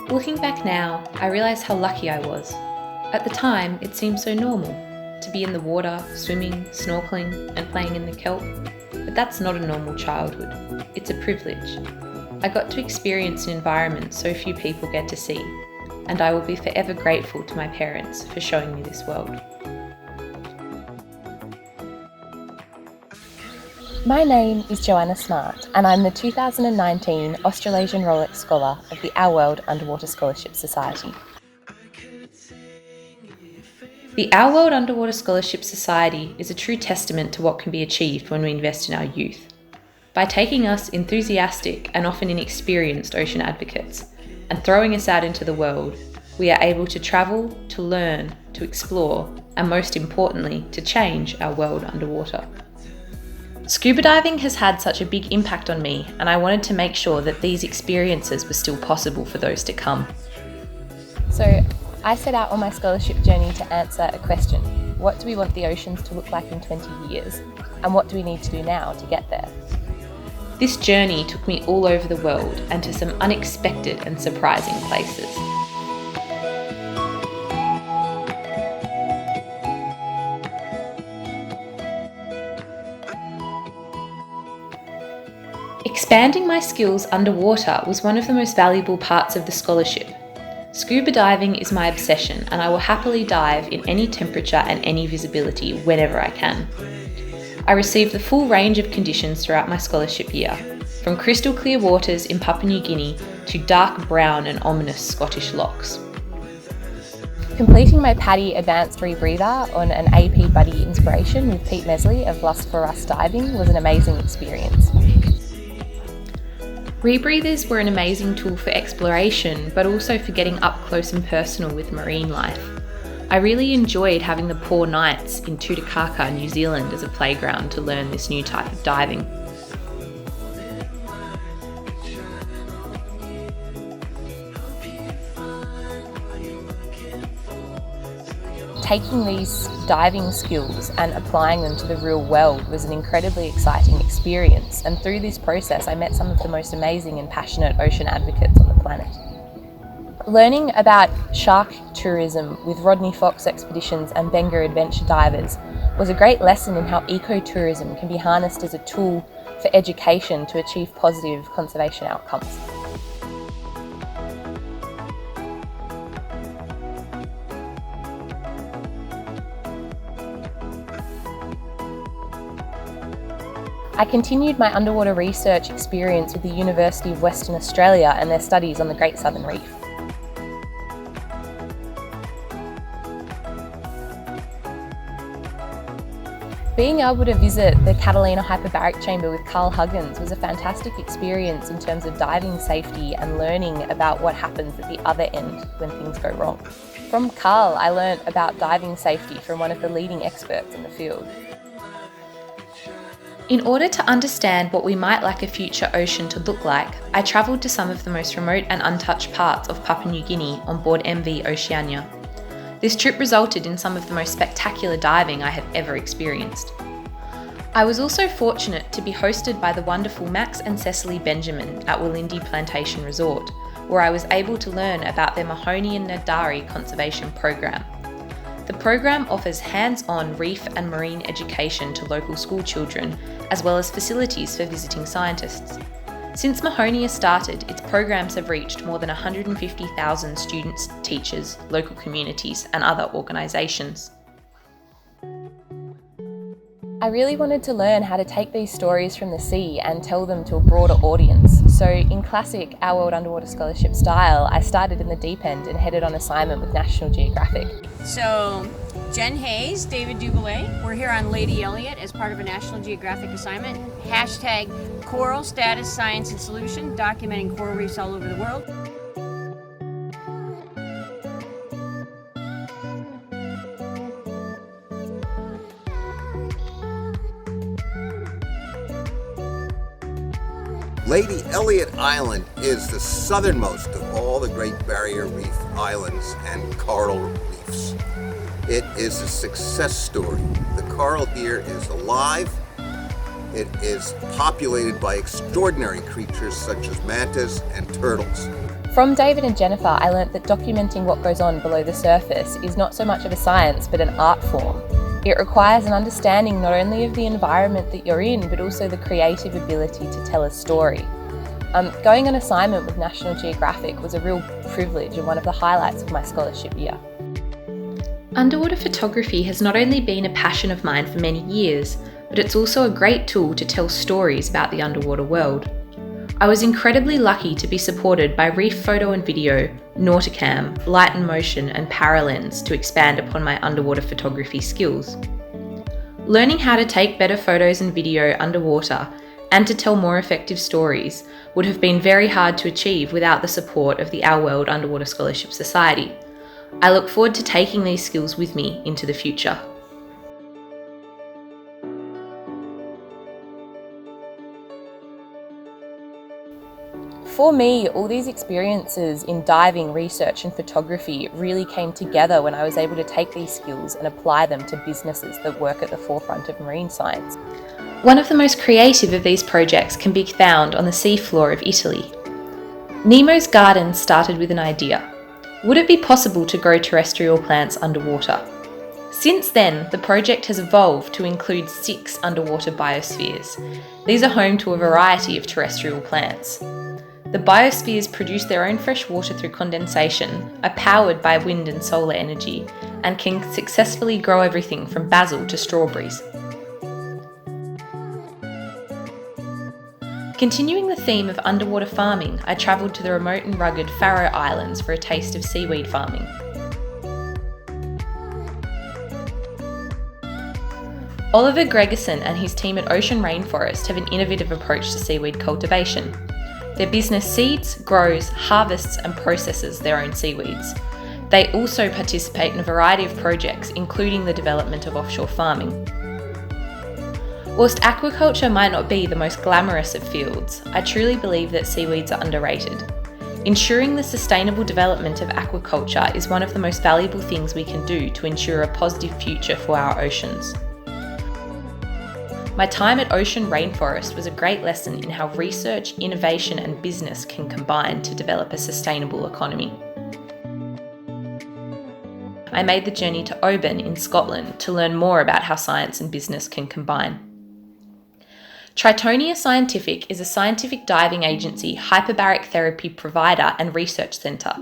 Looking back now, I realise how lucky I was. At the time, it seemed so normal to be in the water, swimming, snorkeling, and playing in the kelp. But that's not a normal childhood. It's a privilege. I got to experience an environment so few people get to see, and I will be forever grateful to my parents for showing me this world. My name is Joanna Smart, and I'm the 2019 Australasian Rolex Scholar of the Our World Underwater Scholarship Society. The Our World Underwater Scholarship Society is a true testament to what can be achieved when we invest in our youth. By taking us enthusiastic and often inexperienced ocean advocates and throwing us out into the world, we are able to travel, to learn, to explore, and most importantly, to change our world underwater. Scuba diving has had such a big impact on me, and I wanted to make sure that these experiences were still possible for those to come. So I set out on my scholarship journey to answer a question. What do we want the oceans to look like in 20 years? And what do we need to do now to get there? This journey took me all over the world and to some unexpected and surprising places. Expanding my skills underwater was one of the most valuable parts of the scholarship. Scuba diving is my obsession, and I will happily dive in any temperature and any visibility whenever I can. I received the full range of conditions throughout my scholarship year, from crystal clear waters in Papua New Guinea to dark brown and ominous Scottish lochs. Completing my PADI Advanced Rebreather on an AP Buddy inspiration with Pete Mesley of Lust for Us Diving was an amazing experience. Rebreathers were an amazing tool for exploration, but also for getting up close and personal with marine life. I really enjoyed having the poor nights in Tutukaka, New Zealand as a playground to learn this new type of diving. Taking these diving skills and applying them to the real world was an incredibly exciting experience, and through this process I met some of the most amazing and passionate ocean advocates on the planet. Learning about shark tourism with Rodney Fox expeditions and Benga adventure divers was a great lesson in how ecotourism can be harnessed as a tool for education to achieve positive conservation outcomes. I continued my underwater research experience with the University of Western Australia and their studies on the Great Southern Reef. Being able to visit the Catalina Hyperbaric Chamber with Carl Huggins was a fantastic experience in terms of diving safety and learning about what happens at the other end when things go wrong. From Carl, I learnt about diving safety from one of the leading experts in the field. In order to understand what we might like a future ocean to look like, I travelled to some of the most remote and untouched parts of Papua New Guinea on board MV Oceania. This trip resulted in some of the most spectacular diving I have ever experienced. I was also fortunate to be hosted by the wonderful Max and Cecily Benjamin at Walindi Plantation Resort, where I was able to learn about their Mahoney and Nadari conservation program. The program offers hands-on reef and marine education to local school children, as well as facilities for visiting scientists. Since Mahoney started, its programs have reached more than 150,000 students, teachers, local communities, and other organisations. I really wanted to learn how to take these stories from the sea and tell them to a broader audience. So in classic Our World Underwater Scholarship style, I started in the deep end and headed on assignment with National Geographic. So Jen Hayes, David Duvalier, we're here on Lady Elliot as part of a National Geographic assignment. Hashtag Coral Status Science and Solution, documenting coral reefs all over the world. Lady Elliot Island is the southernmost of all the Great Barrier Reef islands and coral reefs. It is a success story. The coral here is alive. It is populated by extraordinary creatures such as mantas and turtles. From David and Jennifer, I learnt that documenting what goes on below the surface is not so much of a science, but an art form. It requires an understanding not only of the environment that you're in, but also the creative ability to tell a story. Going on assignment with National Geographic was a real privilege and one of the highlights of my scholarship year. Underwater photography has not only been a passion of mine for many years, but it's also a great tool to tell stories about the underwater world. I was incredibly lucky to be supported by Reef Photo and Video, Nauticam, Light and Motion and Paralens to expand upon my underwater photography skills. Learning how to take better photos and video underwater and to tell more effective stories would have been very hard to achieve without the support of the Our World Underwater Scholarship Society. I look forward to taking these skills with me into the future. For me, all these experiences in diving, research and photography really came together when I was able to take these skills and apply them to businesses that work at the forefront of marine science. One of the most creative of these projects can be found on the seafloor of Italy. Nemo's garden started with an idea. Would it be possible to grow terrestrial plants underwater? Since then, the project has evolved to include 6 underwater biospheres. These are home to a variety of terrestrial plants. The biospheres produce their own fresh water through condensation, are powered by wind and solar energy, and can successfully grow everything from basil to strawberries. Continuing the theme of underwater farming, I travelled to the remote and rugged Faroe Islands for a taste of seaweed farming. Oliver Gregerson and his team at Ocean Rainforest have an innovative approach to seaweed cultivation. Their business seeds, grows, harvests and processes their own seaweeds. They also participate in a variety of projects, including the development of offshore farming. Whilst aquaculture might not be the most glamorous of fields, I truly believe that seaweeds are underrated. Ensuring the sustainable development of aquaculture is one of the most valuable things we can do to ensure a positive future for our oceans. My time at Ocean Rainforest was a great lesson in how research, innovation and business can combine to develop a sustainable economy. I made the journey to Oban in Scotland to learn more about how science and business can combine. Tritonia Scientific is a scientific diving agency, hyperbaric therapy provider and research centre.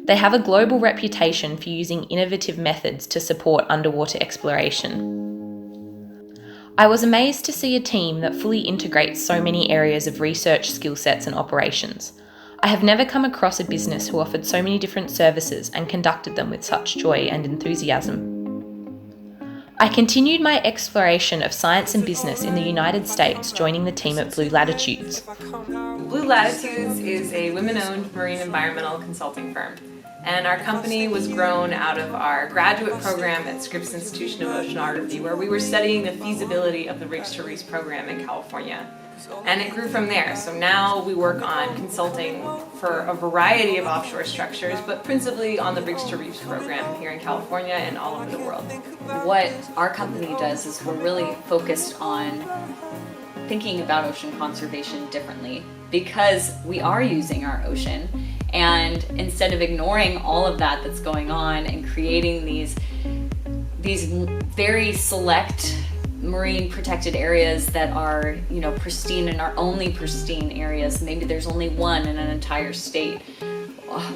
They have a global reputation for using innovative methods to support underwater exploration. I was amazed to see a team that fully integrates so many areas of research, skill sets and operations. I have never come across a business who offered so many different services and conducted them with such joy and enthusiasm. I continued my exploration of science and business in the United States, joining the team at Blue Latitudes. Blue Latitudes is a women-owned marine environmental consulting firm. And our company was grown out of our graduate program at Scripps Institution of Oceanography, where we were studying the feasibility of the Rigs to Reefs program in California. And it grew from there. So now we work on consulting for a variety of offshore structures, but principally on the Rigs to Reefs program here in California and all over the world. What our company does is we're really focused on thinking about ocean conservation differently, because we are using our ocean. And instead of ignoring all of that that's going on and creating these very select marine protected areas that are, pristine and are only pristine areas, maybe there's only one in an entire state.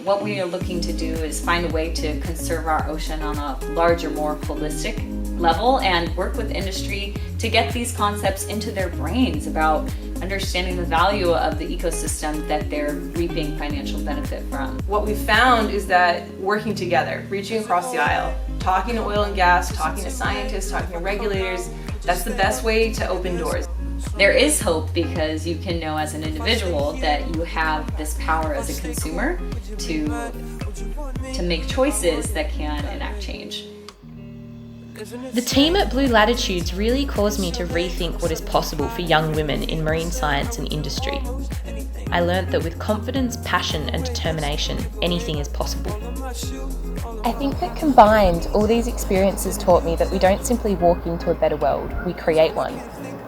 What we are looking to do is find a way to conserve our ocean on a larger, more holistic level and work with industry to get these concepts into their brains about understanding the value of the ecosystem that they're reaping financial benefit from. What we've found is that working together, reaching across the aisle, talking to oil and gas, talking to scientists, talking to regulators, that's the best way to open doors. There is hope because you can know as an individual that you have this power as a consumer to make choices that can enact change. The team at Blue Latitudes really caused me to rethink what is possible for young women in marine science and industry. I learnt that with confidence, passion and determination, anything is possible. I think that combined, all these experiences taught me that we don't simply walk into a better world, we create one.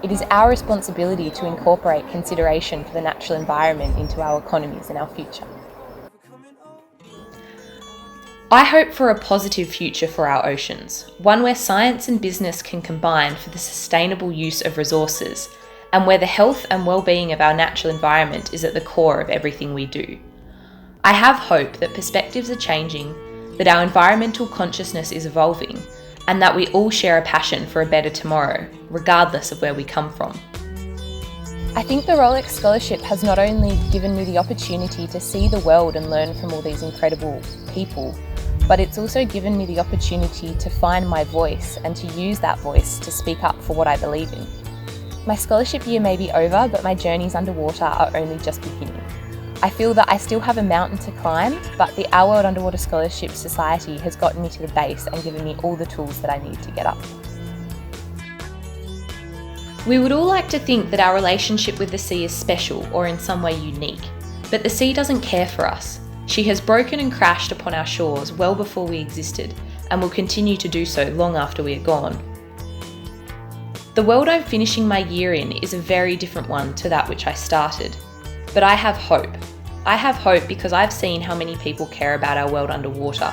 It is our responsibility to incorporate consideration for the natural environment into our economies and our future. I hope for a positive future for our oceans, one where science and business can combine for the sustainable use of resources, and where the health and well-being of our natural environment is at the core of everything we do. I have hope that perspectives are changing, that our environmental consciousness is evolving, and that we all share a passion for a better tomorrow, regardless of where we come from. I think the Rolex Scholarship has not only given me the opportunity to see the world and learn from all these incredible people, but it's also given me the opportunity to find my voice and to use that voice to speak up for what I believe in. My scholarship year may be over, but my journeys underwater are only just beginning. I feel that I still have a mountain to climb, but the Our World Underwater Scholarship Society has gotten me to the base and given me all the tools that I need to get up. We would all like to think that our relationship with the sea is special or in some way unique, but the sea doesn't care for us. She has broken and crashed upon our shores well before we existed, and will continue to do so long after we are gone. The world I'm finishing my year in is a very different one to that which I started, but I have hope. I have hope because I've seen how many people care about our world underwater.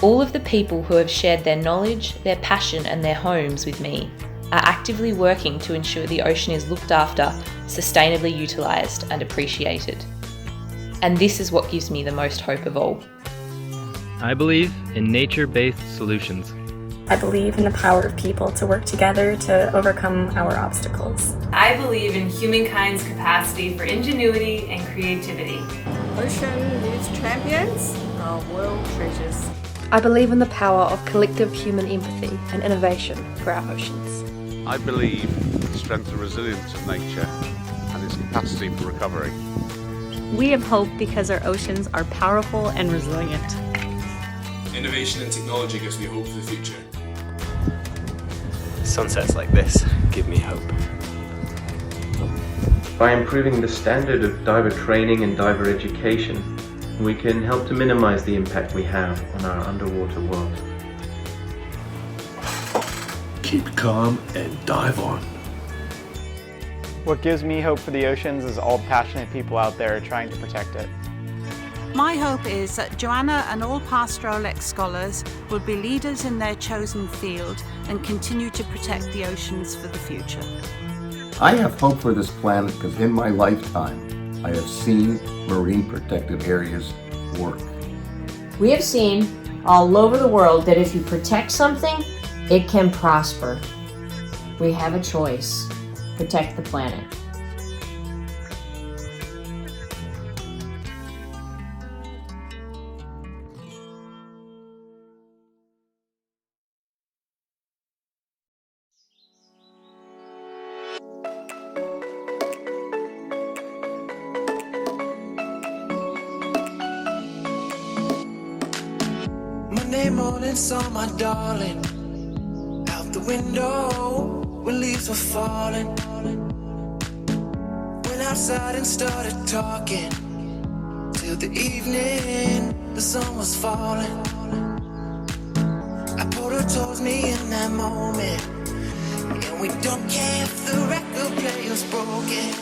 All of the people who have shared their knowledge, their passion and their homes with me are actively working to ensure the ocean is looked after, sustainably utilised and appreciated. And this is what gives me the most hope of all. I believe in nature-based solutions. I believe in the power of people to work together to overcome our obstacles. I believe in humankind's capacity for ingenuity and creativity. Ocean needs champions, our world treasures. I believe in the power of collective human empathy and innovation for our oceans. I believe in the strength and resilience of nature and its capacity for recovery. We have hope because our oceans are powerful and resilient. Innovation and technology gives me hope for the future. Sunsets like this give me hope. By improving the standard of diver training and diver education, we can help to minimize the impact we have on our underwater world. Keep calm and dive on. What gives me hope for the oceans is all the passionate people out there trying to protect it. My hope is that Joanna and all past Rolex scholars will be leaders in their chosen field and continue to protect the oceans for the future. I have hope for this planet because in my lifetime, I have seen marine protected areas work. We have seen all over the world that if you protect something, it can prosper. We have a choice. Protect the planet. Monday morning saw my darling out the window when leaves were falling. Went outside and started talking till the evening, the sun was falling. I pulled her towards me in that moment, and we don't care if the record player's broken.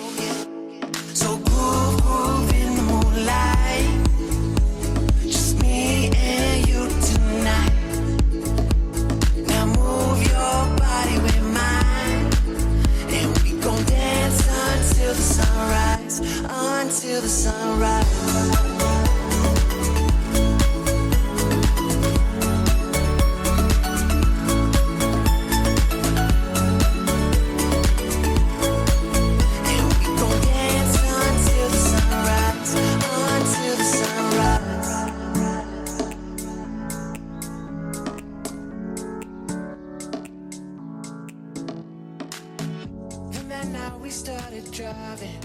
So groove, groove in the moonlight, just me and you tonight. Now move your body with mine, and we gon' dance until the sunrise, until the sunrise. Started driving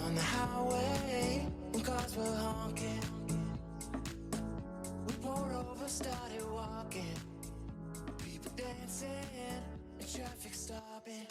on the highway when cars were honking. We pulled over, started walking, people dancing and traffic stopping.